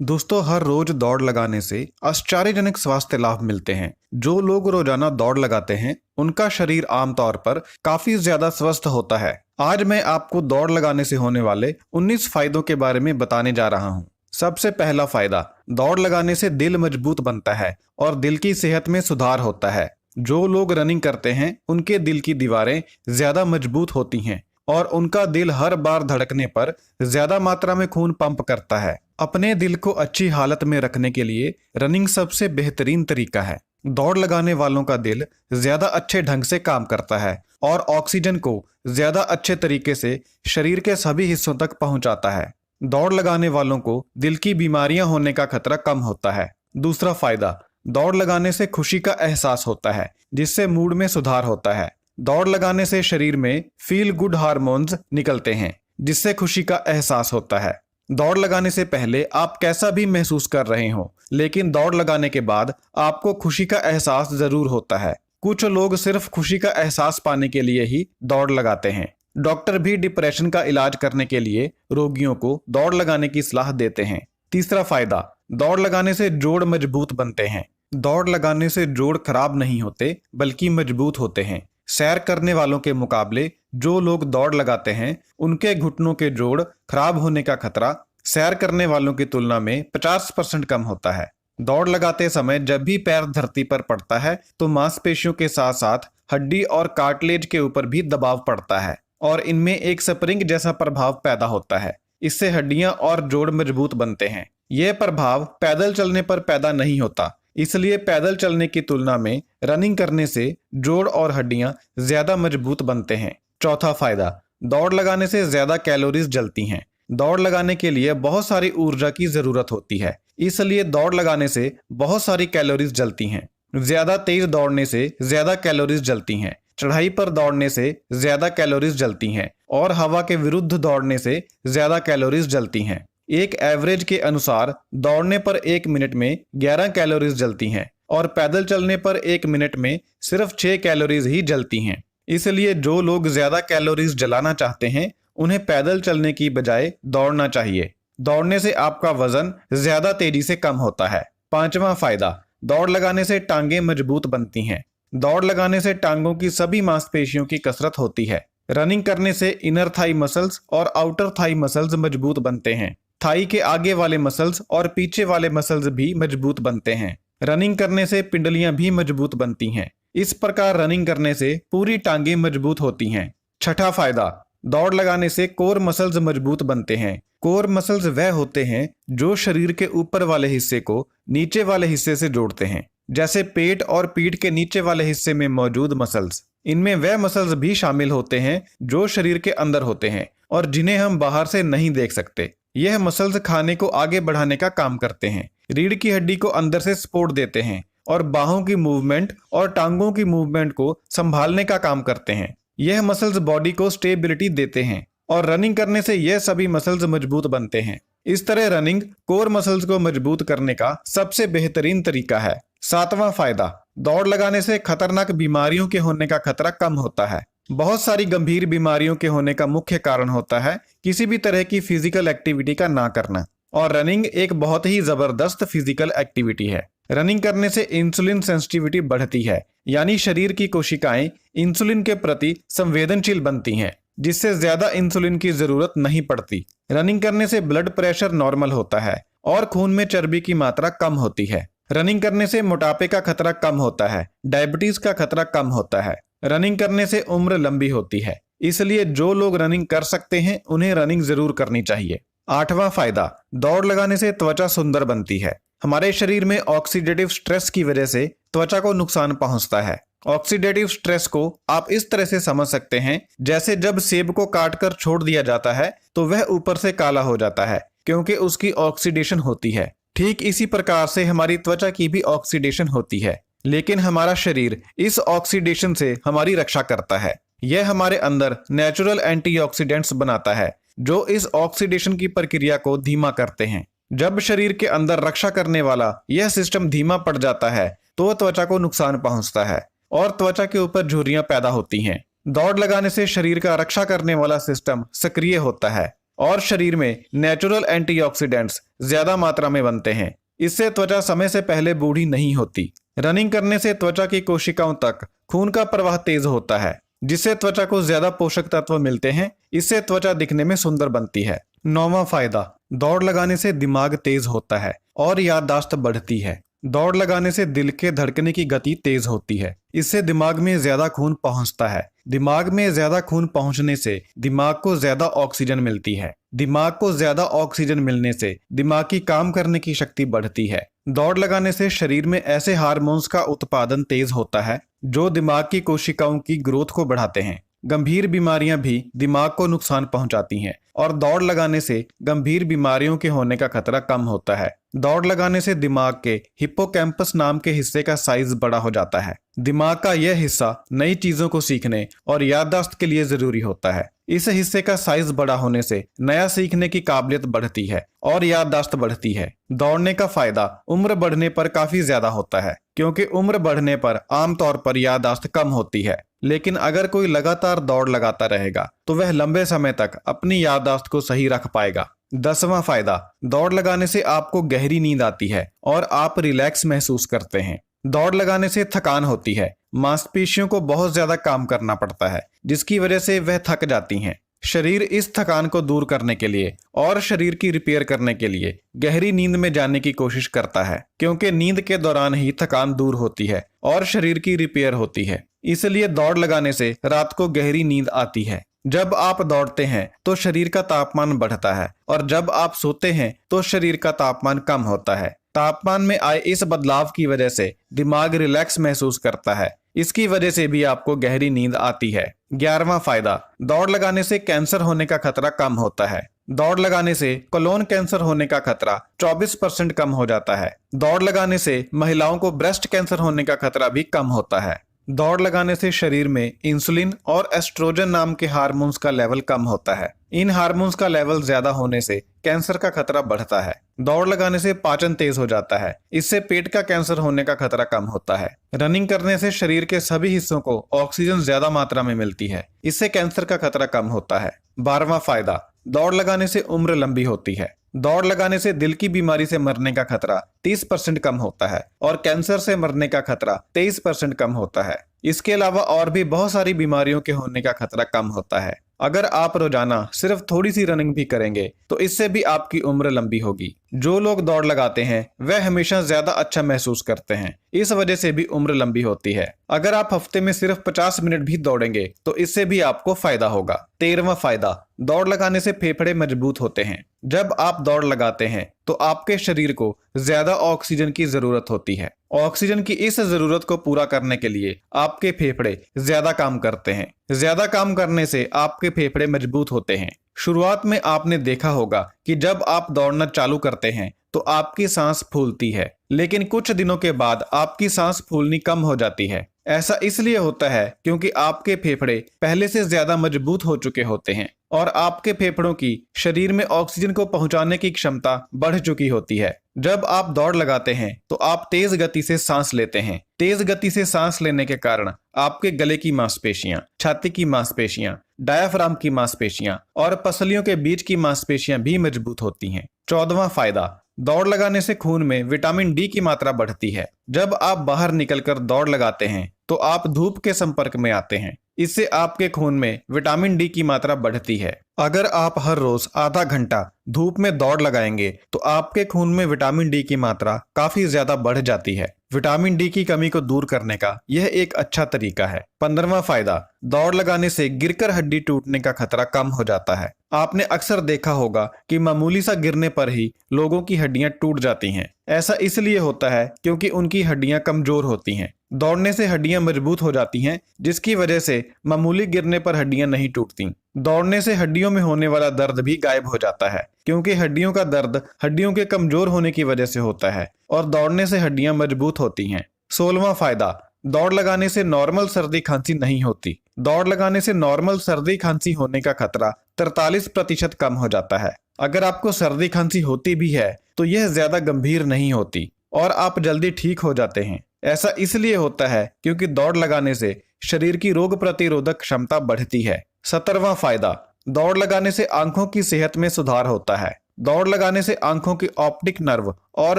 दोस्तों, हर रोज दौड़ लगाने से आश्चर्यजनक स्वास्थ्य लाभ मिलते हैं। जो लोग रोजाना दौड़ लगाते हैं उनका शरीर आमतौर पर काफी ज्यादा स्वस्थ होता है। आज मैं आपको दौड़ लगाने से होने वाले 19 फायदों के बारे में बताने जा रहा हूँ। सबसे पहला फायदा, दौड़ लगाने से दिल मजबूत बनता है और दिल की सेहत में सुधार होता है। जो लोग रनिंग करते हैं उनके दिल की दीवारें ज्यादा मजबूत होती हैं और उनका दिल हर बार धड़कने पर ज्यादा मात्रा में खून पंप करता है। अपने दिल को अच्छी हालत में रखने के लिए रनिंग सबसे बेहतरीन तरीका है। दौड़ लगाने वालों का दिल ज्यादा अच्छे ढंग से काम करता है और ऑक्सीजन को ज्यादा अच्छे तरीके से शरीर के सभी हिस्सों तक पहुंचाता है। दौड़ लगाने वालों को दिल की बीमारियां होने का खतरा कम होता है। दूसरा फायदा, दौड़ लगाने से खुशी का एहसास होता है जिससे मूड में सुधार होता है। दौड़ लगाने से शरीर में फील गुड हार्मोन्स निकलते हैं जिससे खुशी का एहसास होता है। दौड़ लगाने से पहले आप कैसा भी महसूस कर रहे हो, लेकिन दौड़ लगाने के बाद आपको खुशी का एहसास जरूर होता है। कुछ लोग सिर्फ खुशी का एहसास पाने के लिए ही दौड़ लगाते हैं। डॉक्टर भी डिप्रेशन का इलाज करने के लिए रोगियों को दौड़ लगाने की सलाह देते हैं। तीसरा फायदा, दौड़ लगाने से जोड़ मजबूत बनते हैं। दौड़ लगाने से जोड़ खराब नहीं होते बल्कि मजबूत होते हैं। सैर करने वालों के मुकाबले जो लोग दौड़ लगाते हैं उनके घुटनों के जोड़ खराब होने का खतरा सैर करने वालों की तुलना में 50% कम होता है। दौड़ लगाते समय जब भी पैर धरती पर पड़ता है तो मांसपेशियों के साथ साथ हड्डी और कार्टिलेज के ऊपर भी दबाव पड़ता है और इनमें एक स्प्रिंग जैसा प्रभाव पैदा होता है। इससे हड्डियां और जोड़ मजबूत बनते हैं। यह प्रभाव पैदल चलने पर पैदा नहीं होता, इसलिए पैदल चलने की तुलना में रनिंग करने से जोड़ और हड्डियां ज्यादा मजबूत बनते हैं। चौथा फायदा, दौड़ लगाने से ज्यादा कैलोरीज जलती हैं। दौड़ लगाने के लिए बहुत सारी ऊर्जा की जरूरत होती है, इसलिए दौड़ लगाने से बहुत सारी कैलोरीज जलती हैं। ज्यादा तेज दौड़ने से ज्यादा कैलोरीज जलती हैं। चढ़ाई पर दौड़ने से ज्यादा कैलोरीज जलती हैं और हवा के विरुद्ध दौड़ने से ज्यादा कैलोरीज जलती हैं। एक एवरेज के अनुसार दौड़ने पर 1 मिनट में 11 कैलोरीज जलती हैं और पैदल चलने पर 1 मिनट में सिर्फ 6 कैलोरीज ही जलती हैं। इसलिए जो लोग ज्यादा कैलोरीज जलाना चाहते हैं उन्हें पैदल चलने की बजाय दौड़ना चाहिए। दौड़ने से आपका वजन ज्यादा तेजी से कम होता है। पांचवा फायदा, दौड़ लगाने से टांगें मजबूत बनती हैं। दौड़ लगाने से टांगों की सभी मांसपेशियों की कसरत होती है। रनिंग करने से इनर थाई मसल्स और आउटर थाई मसल्स मजबूत बनते हैं। थाई के आगे वाले मसल्स और पीछे वाले मसल्स भी मजबूत बनते हैं। रनिंग करने से पिंडलियां भी मजबूत बनती हैं। इस प्रकार रनिंग करने से पूरी टांगें मजबूत होती हैं। छठा फायदा, दौड़ लगाने से कोर मसल्स मजबूत बनते हैं। कोर मसल्स वह होते हैं जो शरीर के ऊपर वाले हिस्से को नीचे वाले हिस्से से जोड़ते हैं, जैसे पेट और पीठ के नीचे वाले हिस्से में मौजूद मसल्स। इनमें वह मसल्स भी शामिल होते हैं जो शरीर के अंदर होते हैं और जिन्हें हम बाहर से नहीं देख सकते। यह मसल्स खाने को आगे बढ़ाने का काम करते हैं, रीढ़ की हड्डी को अंदर से सपोर्ट देते हैं और बाहों की मूवमेंट और टांगों की मूवमेंट को संभालने का काम करते हैं। यह मसल्स बॉडी को स्टेबिलिटी देते हैं और रनिंग करने से यह सभी मसल्स मजबूत बनते हैं। इस तरह रनिंग कोर मसल्स को मजबूत करने का सबसे बेहतरीन तरीका है। सातवां फायदा, दौड़ लगाने से खतरनाक बीमारियों के होने का खतरा कम होता है। बहुत सारी गंभीर बीमारियों के होने का मुख्य कारण होता है किसी भी तरह की फिजिकल एक्टिविटी का ना करना, और रनिंग एक बहुत ही जबरदस्त फिजिकल एक्टिविटी है। रनिंग करने से इंसुलिन सेंसिटिविटी बढ़ती है, यानी शरीर की कोशिकाएं इंसुलिन के प्रति संवेदनशील बनती हैं, जिससे ज्यादा इंसुलिन की जरूरत नहीं पड़ती। रनिंग करने से ब्लड प्रेशर नॉर्मल होता है और खून में चर्बी की मात्रा कम होती है। रनिंग करने से मोटापे का खतरा कम होता है, डायबिटीज का खतरा कम होता है। रनिंग करने से उम्र लंबी होती है, इसलिए जो लोग रनिंग कर सकते हैं उन्हें रनिंग जरूर करनी चाहिए। आठवां फायदा, दौड़ लगाने से त्वचा सुंदर बनती है। हमारे शरीर में ऑक्सीडेटिव स्ट्रेस की वजह से त्वचा को नुकसान पहुंचता है। ऑक्सीडेटिव स्ट्रेस को आप इस तरह से समझ सकते हैं जैसे जब सेब को काटकर छोड़ दिया जाता है तो वह ऊपर से काला हो जाता है क्योंकि उसकी ऑक्सीडेशन होती है। ठीक इसी प्रकार से हमारी त्वचा की भी ऑक्सीडेशन होती है, लेकिन हमारा शरीर इस ऑक्सीडेशन से हमारी रक्षा करता है। यह हमारे अंदर नेचुरल एंटीऑक्सीडेंट्स बनाता है जो इस ऑक्सीडेशन की प्रक्रिया को धीमा करते हैं। जब शरीर के अंदर रक्षा करने वाला यह सिस्टम धीमा पड़ जाता है तो त्वचा को नुकसान पहुंचता है और त्वचा के ऊपर झुर्रियां पैदा होती हैं। दौड़ लगाने से शरीर का रक्षा करने वाला सिस्टम सक्रिय होता है। और शरीर में नेचुरल एंटीऑक्सीडेंट्स ज्यादा मात्रा में बनते हैं। इससे त्वचा समय से पहले बूढ़ी नहीं होती। रनिंग करने से त्वचा की कोशिकाओं तक खून का प्रवाह तेज होता है, जिससे त्वचा को ज्यादा पोषक तत्व मिलते हैं। इससे त्वचा दिखने में सुंदर बनती है। 9वां फायदा, दौड़ लगाने से दिमाग तेज होता है और याददाश्त बढ़ती है। दौड़ लगाने से दिल के धड़कने की गति तेज होती है। इससे दिमाग में ज्यादा खून पहुंचता है। दिमाग में ज्यादा खून पहुंचने से दिमाग को ज्यादा ऑक्सीजन मिलती है। दिमाग को ज्यादा ऑक्सीजन मिलने से दिमाग की काम करने की शक्ति बढ़ती है। दौड़ लगाने से शरीर में ऐसे हार्मोन्स का उत्पादन तेज होता है जो दिमाग की कोशिकाओं की ग्रोथ को बढ़ाते हैं। गंभीर बीमारियां भी दिमाग को नुकसान पहुंचाती हैं और दौड़ लगाने से गंभीर बीमारियों के होने का खतरा कम होता है। दौड़ लगाने से दिमाग के हिप्पोकैम्पस नाम के हिस्से का साइज बड़ा हो जाता है। दिमाग का यह हिस्सा नई चीजों को सीखने और याददाश्त के लिए जरूरी होता है। इस हिस्से का साइज बड़ा होने से नया सीखने की काबिलियत बढ़ती है और याददाश्त बढ़ती है। दौड़ने का फायदा उम्र बढ़ने पर काफी ज्यादा होता है, क्योंकि उम्र बढ़ने पर आमतौर पर याददाश्त कम होती है। लेकिन अगर कोई लगातार दौड़ लगाता रहेगा तो वह लंबे समय तक अपनी याददाश्त को सही रख पाएगा। 10वां फायदा, दौड़ लगाने से आपको गहरी नींद आती है और आप रिलैक्स महसूस करते हैं। दौड़ लगाने से थकान होती है। मांसपेशियों को बहुत ज्यादा काम करना पड़ता है, जिसकी वजह से वह थक जाती हैं। शरीर इस थकान को दूर करने के लिए और शरीर की रिपेयर करने के लिए गहरी नींद में जाने की कोशिश करता है, क्योंकि नींद के दौरान ही थकान दूर होती है और शरीर की रिपेयर होती है। इसलिए दौड़ लगाने से रात को गहरी नींद आती है। जब आप दौड़ते हैं तो शरीर का तापमान बढ़ता है और जब आप सोते हैं तो शरीर का तापमान कम होता है। तापमान में आए इस बदलाव की वजह से दिमाग रिलैक्स महसूस करता है। इसकी वजह से भी आपको गहरी नींद आती है। 11वां फायदा, दौड़ लगाने से कैंसर होने का खतरा कम होता है। दौड़ लगाने से कोलोन कैंसर होने का खतरा 24% कम हो जाता है। दौड़ लगाने से महिलाओं को ब्रेस्ट कैंसर होने का खतरा भी कम होता है। दौड़ लगाने से शरीर में इंसुलिन और एस्ट्रोजन नाम के हार्मोन्स का लेवल कम होता है। इन हार्मोन्स का लेवल ज्यादा होने से कैंसर का खतरा बढ़ता है। दौड़ लगाने से पाचन तेज हो जाता है। इससे पेट का कैंसर होने का खतरा कम होता है। रनिंग करने से शरीर के सभी हिस्सों को ऑक्सीजन ज्यादा मात्रा में मिलती है। इससे कैंसर का खतरा कम होता है। 12वां फायदा, दौड़ लगाने से उम्र लंबी होती है। दौड़ लगाने से दिल की बीमारी से मरने का खतरा 30% कम होता है और कैंसर से मरने का खतरा 23% कम होता है। इसके अलावा और भी बहुत सारी बीमारियों के होने का खतरा कम होता है। अगर आप रोजाना सिर्फ थोड़ी सी रनिंग भी करेंगे तो इससे भी आपकी उम्र लंबी होगी। जो लोग दौड़ लगाते हैं वह हमेशा ज्यादा अच्छा महसूस करते हैं। इस वजह से भी उम्र लंबी होती है। अगर आप हफ्ते में सिर्फ 50 मिनट भी दौड़ेंगे तो इससे भी आपको फायदा होगा। 13वां फायदा, दौड़ लगाने से फेफड़े मजबूत होते हैं। जब आप दौड़ लगाते हैं तो आपके शरीर को ज्यादा ऑक्सीजन की जरूरत होती है। ऑक्सीजन की इस जरूरत को पूरा करने के लिए आपके फेफड़े ज्यादा काम करते हैं। ज्यादा काम करने से आपके फेफड़े मजबूत होते हैं। शुरुआत में आपने देखा होगा कि जब आप दौड़ना चालू करते हैं तो आपकी सांस फूलती है, लेकिन कुछ दिनों के बाद आपकी सांस फूलनी कम हो जाती है। ऐसा इसलिए होता है क्योंकि आपके फेफड़े पहले से ज्यादा मजबूत हो चुके होते हैं और आपके फेफड़ों की शरीर में ऑक्सीजन को पहुंचाने की क्षमता बढ़ चुकी होती है। जब आप दौड़ लगाते हैं तो आप तेज गति से सांस लेते हैं। तेज गति से सांस लेने के कारण आपके गले की मांसपेशियां, छाती की मांसपेशियां, डायाफ्राम की मांसपेशियां और पसलियों के बीच की मांसपेशियां भी मजबूत होती हैं। 14वां फायदा, दौड़ लगाने से खून में विटामिन डी की मात्रा बढ़ती है। जब आप बाहर निकलकर दौड़ लगाते हैं तो आप धूप के संपर्क में आते हैं। इससे आपके खून में विटामिन डी की मात्रा बढ़ती है। अगर आप हर रोज आधा घंटा धूप में दौड़ लगाएंगे तो आपके खून में विटामिन डी की मात्रा काफी ज्यादा बढ़ जाती है। विटामिन डी की कमी को दूर करने का यह एक अच्छा तरीका है। 15वां फायदा, दौड़ लगाने से गिरकर हड्डी टूटने का खतरा कम हो जाता है। आपने अक्सर देखा होगा कि मामूली सा गिरने पर ही लोगों की हड्डियां टूट जाती हैं। ऐसा इसलिए होता है क्योंकि उनकी हड्डियां कमजोर होती हैं। दौड़ने से हड्डियां मजबूत हो जाती हैं, जिसकी वजह से मामूली गिरने पर हड्डियां नहीं टूटती। दौड़ने से हड्डियों में होने वाला दर्द भी गायब हो जाता है, क्योंकि हड्डियों का दर्द हड्डियों के कमजोर होने की वजह से होता है और दौड़ने से हड्डियां मजबूत होती हैं। 16वां फायदा, दौड़ लगाने से नॉर्मल सर्दी खांसी नहीं होती। दौड़ लगाने से नॉर्मल सर्दी खांसी होने का खतरा 43% कम हो जाता है। अगर आपको सर्दी खांसी होती भी है तो यह ज्यादा गंभीर नहीं होती और आप जल्दी ठीक हो जाते हैं। ऐसा इसलिए होता है क्योंकि दौड़ लगाने से शरीर की रोग प्रतिरोधक क्षमता बढ़ती है। 17वां फायदा, दौड़ लगाने से आंखों की सेहत में सुधार होता है। दौड़ लगाने से आंखों की ऑप्टिक नर्व और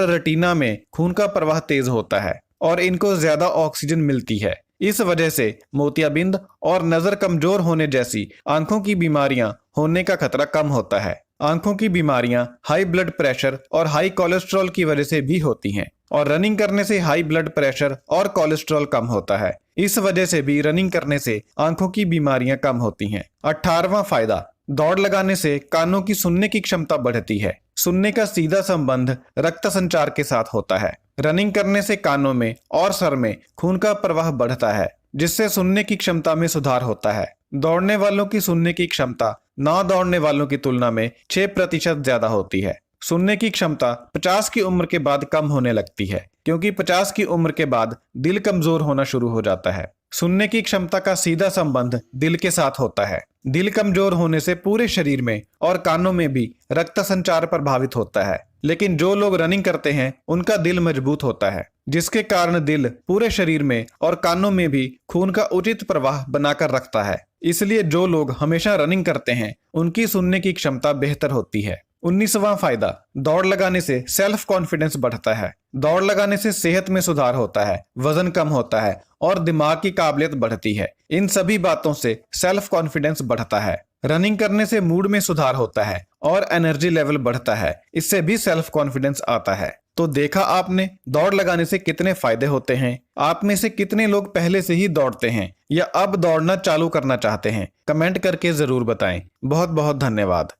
रेटिना में खून का प्रवाह तेज होता है और इनको ज्यादा ऑक्सीजन मिलती है। इस वजह से मोतियाबिंद और नजर कमजोर होने जैसी आंखों की बीमारियां होने का खतरा कम होता है। आंखों की बीमारियां हाई ब्लड प्रेशर और हाई कोलेस्ट्रॉल की वजह से भी होती हैं और रनिंग करने से हाई ब्लड प्रेशर और कोलेस्ट्रॉल कम होता है। इस वजह से भी रनिंग करने से आंखों की बीमारियां कम होती हैं। 18वां फायदा, दौड़ लगाने से कानों की सुनने की क्षमता बढ़ती है। सुनने का सीधा संबंध रक्त संचार के साथ होता है। रनिंग करने से कानों में और सर में खून का प्रवाह बढ़ता है, जिससे सुनने की क्षमता में सुधार होता है। दौड़ने वालों की सुनने की क्षमता ना दौड़ने वालों की तुलना में 6% ज्यादा होती है। सुनने की क्षमता 50 की उम्र के बाद कम होने लगती है, क्योंकि 50 की उम्र के बाद दिल कमजोर होना शुरू हो जाता है। सुनने की क्षमता का सीधा संबंध दिल के साथ होता है। दिल कमजोर होने से पूरे शरीर में और कानों में भी रक्त संचार प्रभावित होता है। लेकिन जो लोग रनिंग करते हैं उनका दिल मजबूत होता है, जिसके कारण दिल पूरे शरीर में और कानों में भी खून का उचित प्रवाह बनाकर रखता है। इसलिए जो लोग हमेशा रनिंग करते हैं उनकी सुनने की क्षमता बेहतर होती है। 19वां फायदा, दौड़ लगाने से सेल्फ कॉन्फिडेंस बढ़ता है। दौड़ लगाने से सेहत में सुधार होता है, वजन कम होता है और दिमाग की काबिलियत बढ़ती है। इन सभी बातों से सेल्फ कॉन्फिडेंस बढ़ता है। रनिंग करने से मूड में सुधार होता है और एनर्जी लेवल बढ़ता है। इससे भी सेल्फ कॉन्फिडेंस आता है। तो देखा आपने दौड़ लगाने से कितने फायदे होते हैं। आप में से कितने लोग पहले से ही दौड़ते हैं या अब दौड़ना चालू करना चाहते हैं? कमेंट करके जरूर बताएं। बहुत बहुत धन्यवाद।